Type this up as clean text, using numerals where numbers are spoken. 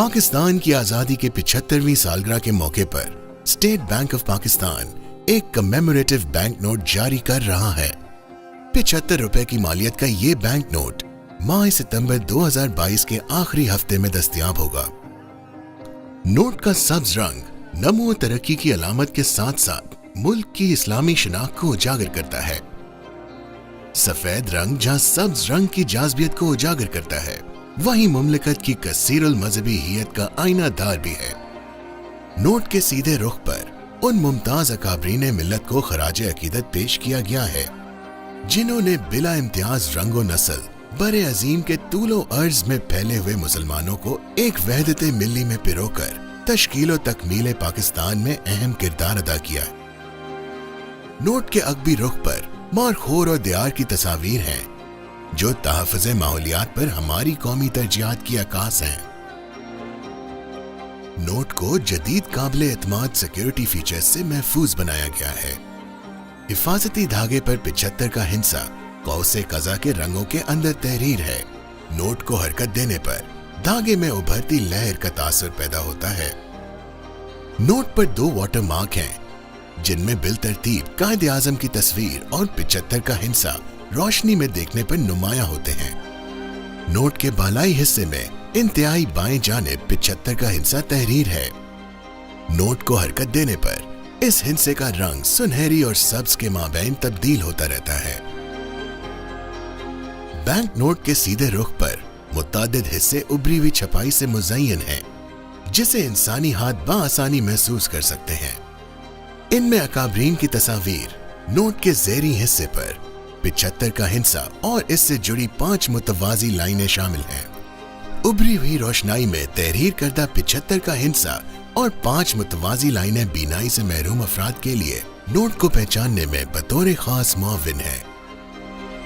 पाकिस्तान की आजादी के 75वीं सालगिरह के मौके पर स्टेट बैंक ऑफ पाकिस्तान एक कमेमोरेटिव बैंक नोट जारी कर रहा है। 75 रुपए की मालियत का ये बैंक नोट माह सितंबर 2022 के आखिरी हफ्ते में दस्तयाब होगा। नोट का सब्ज रंग नमो और तरक्की की अलामत के साथ साथ मुल्क की इस्लामी शनाख्त को उजागर करता है। सफेद रंग जहां सब्ज रंग की जाज़बियत को उजागर करता है, वहीं मुमलिकत की कसीरुल मजहबी हियत का आईनादार भी है। नोट के सीधे रुख पर उन मुमताज अकाबरीन मिल्लत को खराज अकीदत पेश किया गया है जिन्होंने बिला इम्तियाज रंगो नस्ल बरे अजीम के तूलो अर्ज में फैले हुए मुसलमानों को एक वहदत मिल्ली में पिरोकर तश्कील तकमील पाकिस्तान में अहम किरदार अदा किया। नोट के अगबी रुख पर मारखोर और दियार की तस्वीर हैं जो तहफ़्फ़ुज़ माहौलियात पर हमारी कौमी तरजीहात की अक्कास हैं। नोट को जदीद काबिल एतमाद सिक्योरिटी फीचर्स से महफूज बनाया गया है। हिफाजती धागे पर 75 का हिंसा कौसे कज़ा के रंगों के अंदर तहरीर है। नोट को हरकत देने पर धागे में उभरती लहर का तासुर पैदा होता है। नोट पर 2 वाटर मार्क हैं जिनमें बिल तरतीब कायदे आजम की तस्वीर और 75 का हिंसा रोशनी में देखने पर नुमाया होते हैं। नोट के बालाई हिस्से में इंतहाई बाएं जानिब 75 का हिंसा तहरीर है। नोट को हरकत देने पर इस हिंसे का रंग सुनहरी और सब्ज के माबैन तब्दील होता रहता है। बैंक नोट के सीधे रुख पर मुतादिद हिस्से उभरी हुई छपाई से मुज़य्यन हैं जिसे इंसानी हाथ बआसानी महसूस कर सकते हैं। इनमें अकाबरीन की तस्वीर, नोट के ज़ेरी हिस्से पर 75 का हिंसा और इससे जुड़ी 5 मुतवाज़ी लाइनें शामिल हैं। उभरी हुई रोशनाई में तहरीर करदा 75 का हिंसा और 5 मुतवाज़ी लाइनें बीनाई से महरूम अफराद के लिए नोट को पहचानने में बतौर खास मुअव्विन है।